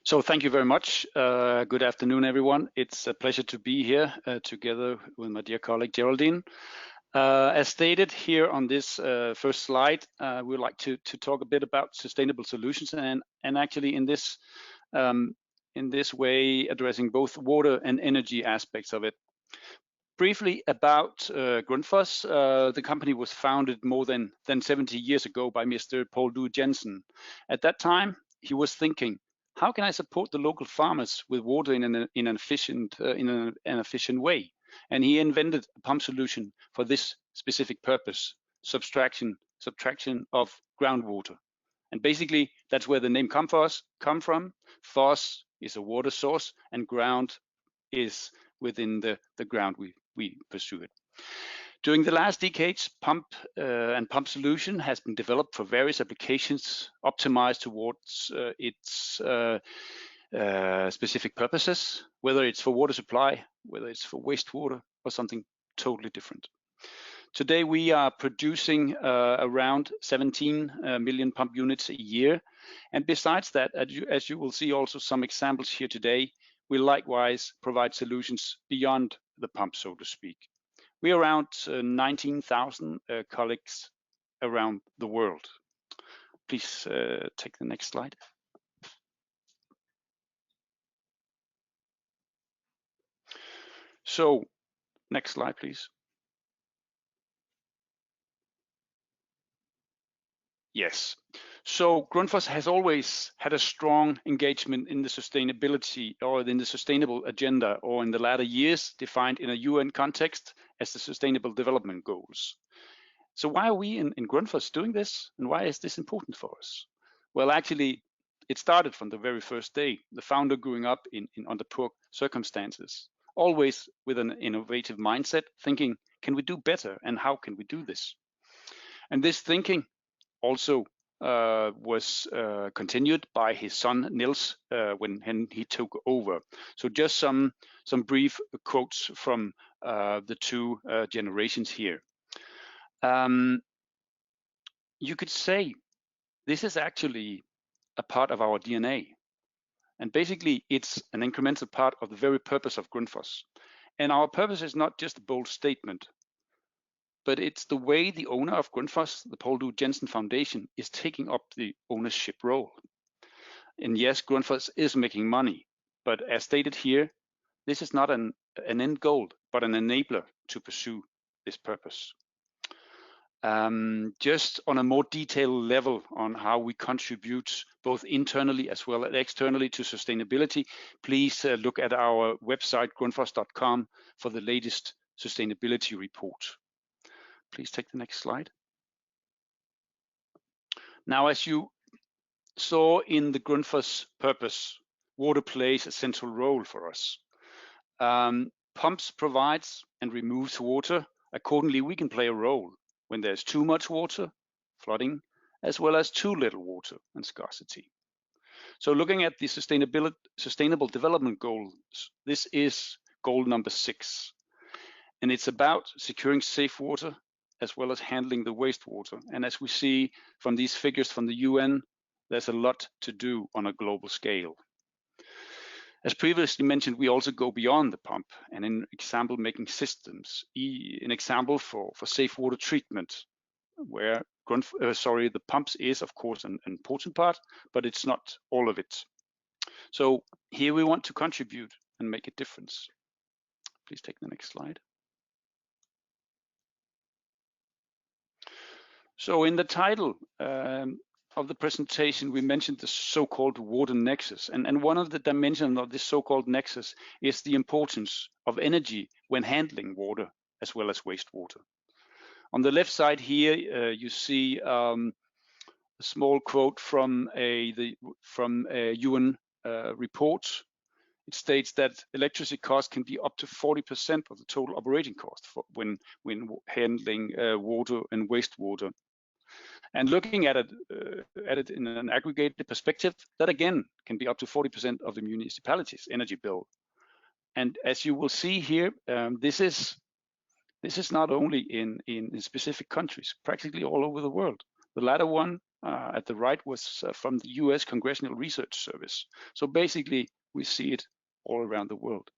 So thank you very much. Good afternoon, everyone. It's a pleasure to be here together with my dear colleague Geraldine. As stated here on this first slide, we'd like to talk a bit about sustainable solutions and actually in this way addressing both water and energy aspects of it. Briefly about Grundfos, the company was founded more than 70 years ago by Mr. Paul Du Jensen. At that time, he was thinking, how can I support the local farmers with water in an efficient way? And he invented a pump solution for this specific purpose: subtraction of groundwater. And basically, that's where the name come from. Fos is a water source, and ground is within the ground we pursue it. During the last decades, pump solution has been developed for various applications, optimized towards its specific purposes, whether it's for water supply, whether it's for wastewater, or something totally different. Today, we are producing around 17 million pump units a year. And besides that, as you will see also some examples here today, we likewise provide solutions beyond the pump, so to speak. We are around 19,000 colleagues around the world. Please take the next slide. So, next slide, please. Yes. So Grundfos has always had a strong engagement in the sustainability or in the sustainable agenda, or in the latter years defined in a UN context as the Sustainable Development Goals. So why are we in Grundfos doing this, and why is this important for us? Well, actually, it started from the very first day. The founder growing up under poor circumstances, always with an innovative mindset, thinking, can we do better, and how can we do this? And this thinking also was continued by his son Niels when he took over. So just some brief quotes from the two generations here. You could say this is actually a part of our DNA, and basically it's an incremental part of the very purpose of Grundfos. And our purpose is not just a bold statement, but it's the way the owner of Grundfos, the Paul Du Jensen Foundation, is taking up the ownership role. And yes, Grundfos is making money, but as stated here, this is not an end goal, but an enabler to pursue this purpose. Just on a more detailed level on how we contribute both internally as well as externally to sustainability, please look at our website, grundfos.com, for the latest sustainability report. Please take the next slide. Now, as you saw in the Grundfos purpose, water plays a central role for us. Pumps provides and removes water. Accordingly, we can play a role when there's too much water, flooding, as well as too little water and scarcity. So looking at the Sustainable Development Goals, this is goal number 6. And it's about securing safe water as well as handling the wastewater. And as we see from these figures from the UN, there's a lot to do on a global scale. As previously mentioned, we also go beyond the pump, and in example making systems, an example for safe water treatment, where the pumps is of course an important part, but it's not all of it. So here we want to contribute and make a difference. Please take the next slide. So in the title of the presentation, we mentioned the so-called water nexus. And one of the dimensions of this so-called nexus is the importance of energy when handling water as well as wastewater. On the left side here, you see a small quote from a UN report. It states that electricity costs can be up to 40% of the total operating cost when handling water and wastewater. And looking at it in an aggregated perspective, that again can be up to 40% of the municipality's energy bill. And as you will see here, this is not only in specific countries, practically all over the world. The latter one at the right was from the US Congressional Research Service. So basically, we see it all around the world.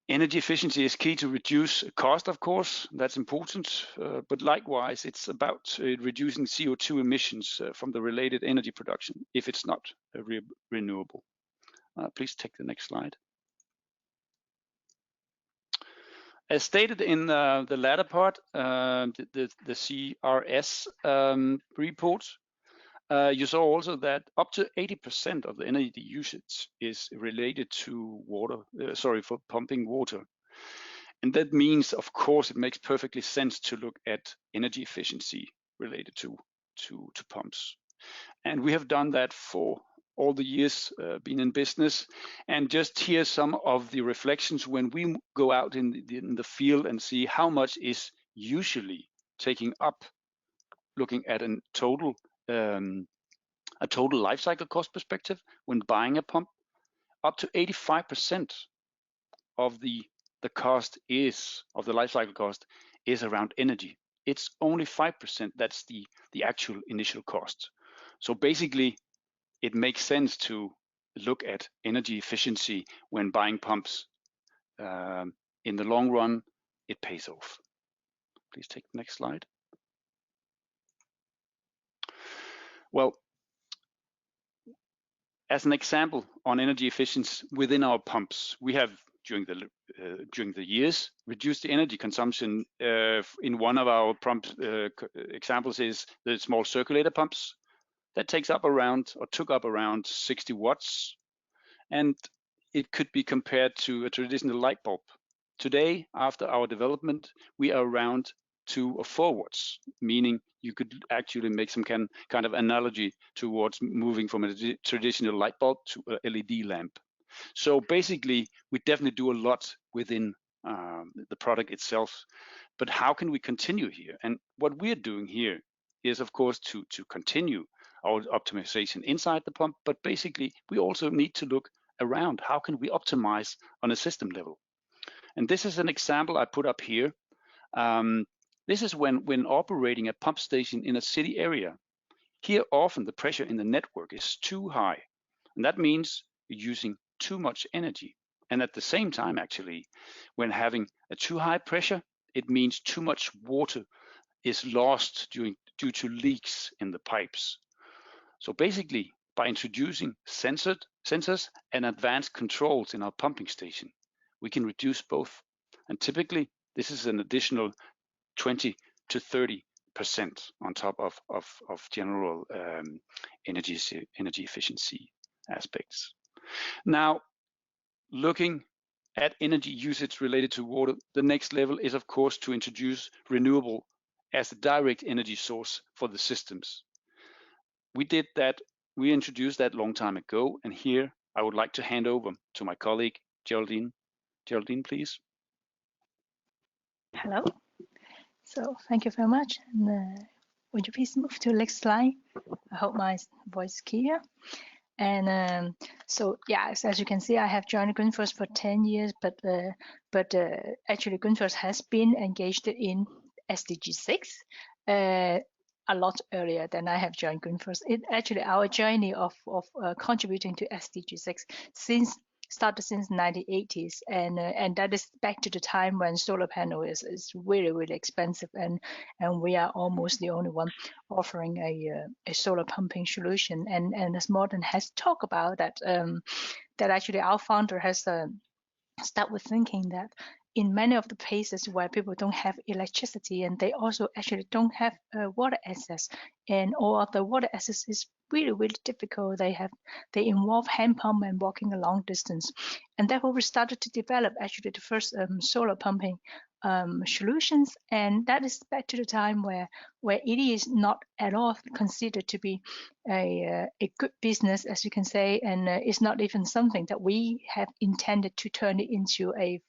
Energy efficiency is key to reduce cost, of course, that's important, but likewise, it's about reducing CO2 emissions from the related energy production if it's not renewable. Please take the next slide. As stated in the latter part, the CRS report, you saw also that up to 80% of the energy usage is related to water, for pumping water. And that means, of course, it makes perfectly sense to look at energy efficiency related to pumps. And we have done that for all the years being in business. And just here some of the reflections when we go out in the field and see how much is usually taking up, looking at a total life cycle cost perspective when buying a pump. Up to 85% of the cost of the life cycle cost is around energy. It's only 5% that's the actual initial cost. So basically, it makes sense to look at energy efficiency when buying pumps. In the long run, it pays off. Please take the next slide. Well, as an example on energy efficiency within our pumps, we have during the years reduced the energy consumption. In one of our pump examples is the small circulator pumps. That took up around 60 watts, and it could be compared to a traditional light bulb. Today, after our development, we are around 2 or 4 watts, meaning you could actually make some kind of analogy towards moving from a traditional light bulb to a LED lamp. So basically, we definitely do a lot within the product itself, but how can we continue here? And what we're doing here is, of course, to continue our optimization inside the pump, but basically we also need to look around how can we optimize on a system level. And this is an example I put up here. This is when operating a pump station in a city area. Here often the pressure in the network is too high, and that means you're using too much energy. And at the same time, actually, when having a too high pressure, it means too much water is lost due to leaks in the pipes. So basically, by introducing sensors and advanced controls in our pumping station, we can reduce both. And typically, this is an additional 20 to 30% on top of general energy efficiency aspects. Now, looking at energy usage related to water, the next level is, of course, to introduce renewable as a direct energy source for the systems. We introduced that long time ago, and here I would like to hand over to my colleague, Geraldine. Geraldine, please. Hello. So thank you very much. And, would you please move to the next slide? I hope my voice is clear. And so yeah, as you can see, I have joined Grundfos for 10 years, but actually Grundfos has been engaged in SDG 6 a lot earlier than I have joined Grundfos. Actually our journey of contributing to SDG 6 started since 1980s, and that is back to the time when solar panel is really expensive, and we are almost the only one offering a solar pumping solution. And as Morten has talked about that, that actually our founder has started with thinking that in many of the places where people don't have electricity, and they also actually don't have water access, and all of the water access is really difficult. They involve hand pump and walking a long distance, and therefore we started to develop actually the first solar pumping solutions. And that is back to the time where it is not at all considered to be a good business, as you can say, and it's not even something that we have intended to turn it into a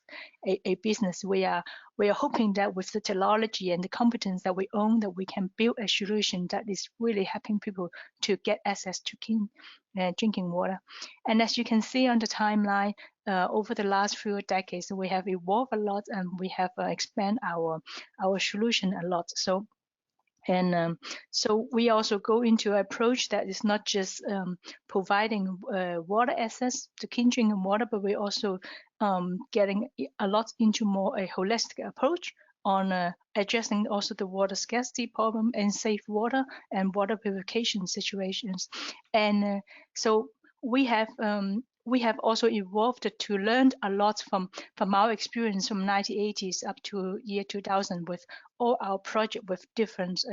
business. We are hoping that with the technology and the competence that we own, that we can build a solution that is really helping people to get access to clean drinking water. And as you can see on the timeline, over the last few decades, we have evolved a lot, and we have expanded our solution a lot. So And so we also go into an approach that is not just providing water access to clean drinking water, but we're also getting a lot into more a holistic approach on addressing also the water scarcity problem and safe water and water purification situations. And so we have also evolved to learn a lot from our experience from 1980s up to year 2000 with all our project with different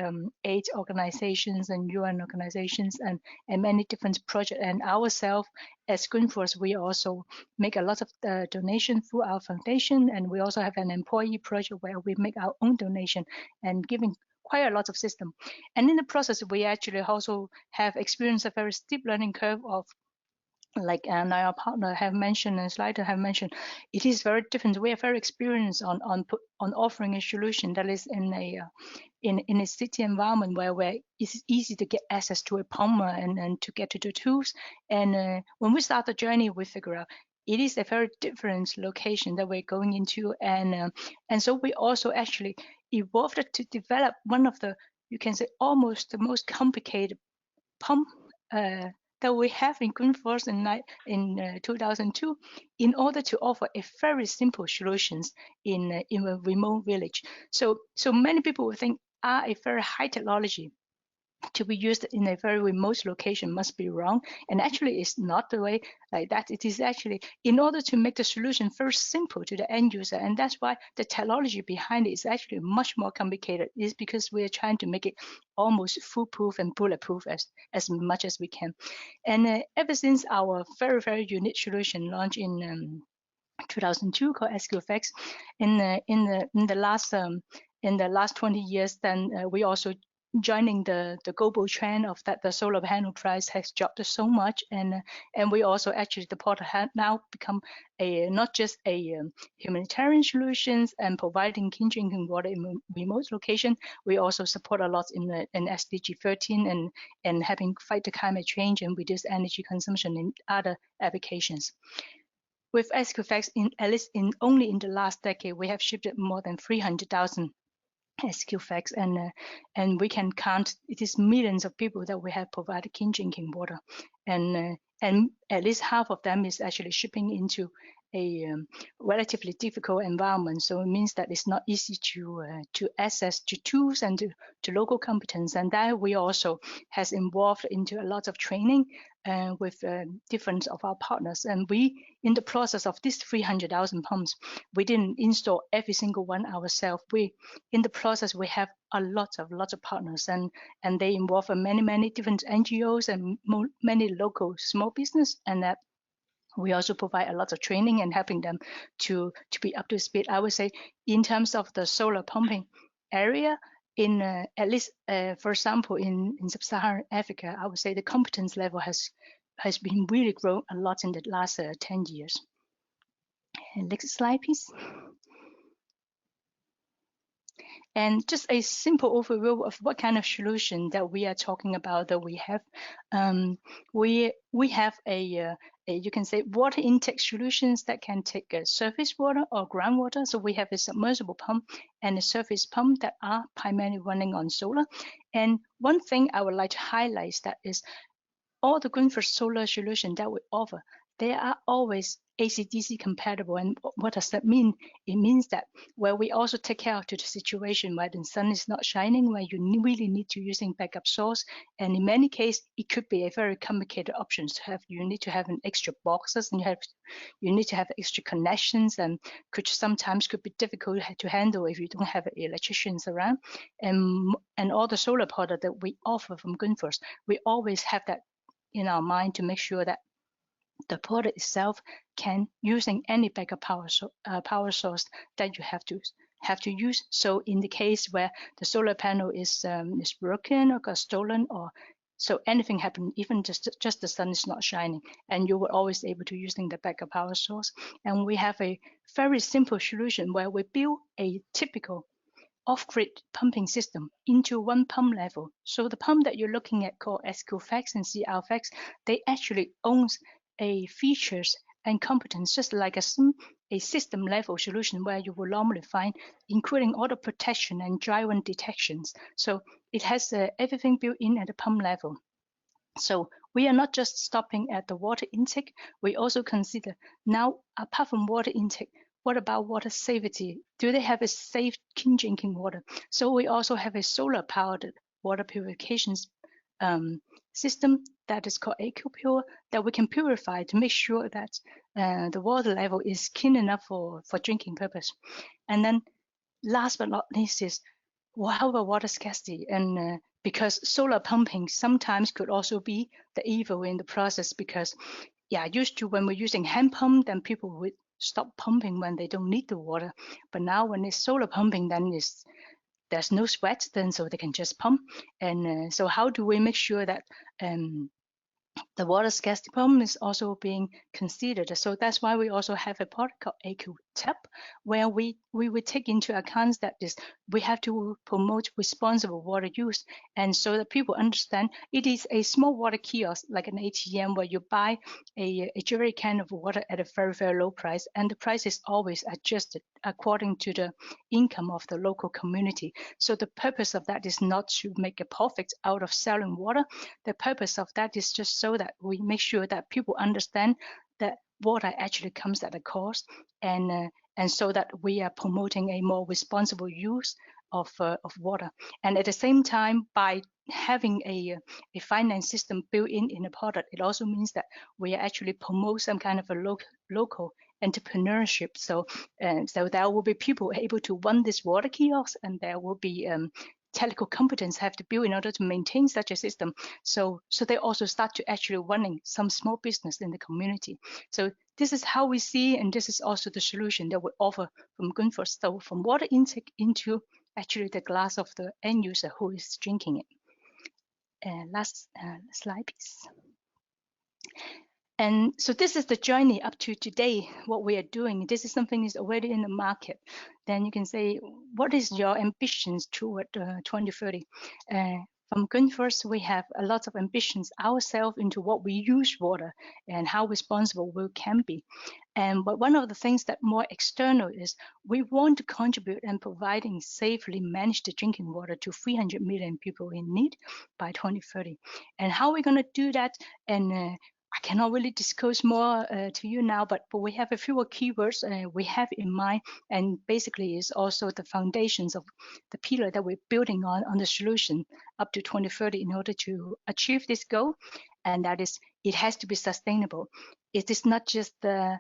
aid organizations and UN organizations and many different projects. And ourselves as Grundfos, we also make a lot of donation through our foundation, and we also have an employee project where we make our own donation and giving quite a lot of system. And in the process, we actually also have experienced a very steep learning curve of, like our partner have mentioned and Slider have mentioned, it is very different. We are very experienced on offering a solution that is in a city environment where it's easy to get access to a plumber and to get to the tools. And when we start the journey, we figure out it is a very different location that we're going into, and so we also actually evolved to develop one of the, you can say, almost the most complicated pump that we have in Grundfos in 2002, in order to offer a very simple solutions in a remote village. So many people would think a very high technology to be used in a very remote location must be wrong, and actually it's not the way like that. It is actually in order to make the solution very simple to the end user, and that's why the technology behind it is actually much more complicated. It's because we are trying to make it almost foolproof and bulletproof as much as we can. And ever since our very unique solution launched in 2002 called SQFX, in the last 20 years, then we also joining the global trend of that the solar panel price has dropped so much, and we also actually the portal has now become a not just a humanitarian solutions and providing clean drinking water in remote location. We also support a lot in SDG 13 and having fight the climate change and reduce energy consumption in other applications. With SQFX, at least only in the last decade, we have shipped more than 300,000 SQFX, and we can count, it is millions of people that we have provided clean drinking water, and at least half of them is actually shipping into a relatively difficult environment. So it means that it's not easy to access to tools and to local competence, and that we also has involved into a lot of training with different of our partners. And we, in the process of this 300,000 pumps, we didn't install every single one ourselves. In the process, we have a lot of partners, and they involve many different NGOs and many local small business, and that we also provide a lot of training and helping them to be up to speed. I would say in terms of the solar pumping area, in at least for example in sub-Saharan Africa, I would say the competence level has been really grown a lot in the last 10 years. And next slide, please. And just a simple overview of what kind of solution that we are talking about that we have. We have a you can say water intake solutions that can take surface water or groundwater. So we have a submersible pump and a surface pump that are primarily running on solar. And one thing I would like to highlight is that is all the Grundfos solar solution that we offer, they are always AC/DC compatible. And what does that mean? It means that where we also take care of the situation where the sun is not shining, where you really need to using backup source, and in many cases it could be a very complicated option to have. You need to have an extra boxes, and you need to have extra connections, and sometimes could be difficult to handle if you don't have electricians around. And all the solar product that we offer from Grundfos, we always have that in our mind to make sure that the product itself can using any backup power source that you have to use. So in the case where the solar panel is broken or got stolen, or so anything happen, even just the sun is not shining, and you were always able to using the backup power source. And we have a very simple solution where we build a typical off-grid pumping system into one pump level. So the pump that you're looking at called SQFX and CRFX, they actually owns a features and competence just like a system level solution where you will normally find, including auto protection and dry run detections. So it has everything built in at the pump level. So we are not just stopping at the water intake, we also consider now, apart from water intake, what about water safety? Do they have a safe clean drinking water? So we also have a solar powered water purification system that is called AquaPure that we can purify to make sure that the water level is clean enough for drinking purpose. And then last but not least is how about water scarcity? And because solar pumping sometimes could also be the evil in the process, because used to when we're using hand pump, then people would stop pumping when they don't need the water. But now when it's solar pumping, then there's no sweat, then so they can just pump. And so how do we make sure that the water scarcity problem is also being considered? So that's why we also have a product called AquaTap, where we will take into account that we have to promote responsible water use, and so that people understand it is a small water kiosk like an ATM where you buy a jerry can of water at a very, very low price, and the price is always adjusted according to the income of the local community. So the purpose of that is not to make a profit out of selling water. The purpose of that is just so that we make sure that people understand that water actually comes at a cost, and so that we are promoting a more responsible use of water. And at the same time, by having a finance system built in the product, it also means that we actually promote some kind of a local entrepreneurship. So there will be people able to run this water kiosk, and there will be technical competence have to build in order to maintain such a system. So they also start to actually running some small business in the community. So this is how we see, and this is also the solution that we offer from Grundfos. So from water intake into actually the glass of the end user who is drinking it. Last slide, please. And so this is the journey up to today, what we are doing. This is something is already in the market. Then you can say, what is your ambitions toward 2030? From Grundfos, we have a lot of ambitions ourselves into what we use water and how responsible we can be. But one of the things that more external is we want to contribute in providing safely managed drinking water to 300 million people in need by 2030. And how are we going to do that? And I cannot really disclose more to you now, but we have a few keywords we have in mind, and basically is also the foundations of the pillar that we're building on the solution up to 2030 in order to achieve this goal. And that is, it has to be sustainable. It is not just the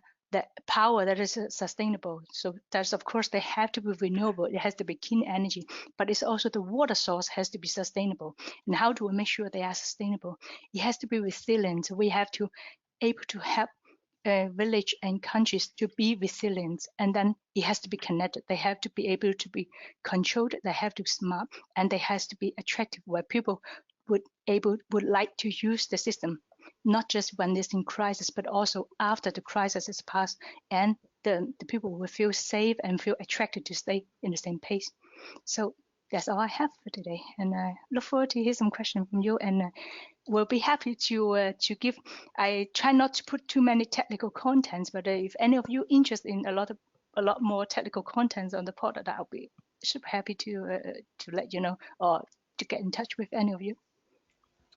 power that is sustainable. So that's, of course, they have to be renewable. It has to be clean energy, but it's also the water source has to be sustainable. And how do we make sure they are sustainable? It has to be resilient. We have to able to help village and countries to be resilient, and then it has to be connected. They have to be able to be controlled. They have to be smart, and they has to be attractive where people would like to use the system, not just when it's in crisis, but also after the crisis is passed, and the people will feel safe and feel attracted to stay in the same pace. So that's all I have for today, and I look forward to hear some questions from you, and we'll be happy to give. I try not to put too many technical contents, but if any of you interested in a lot more technical contents on the product, I'll be super happy to let you know, or to get in touch with any of you.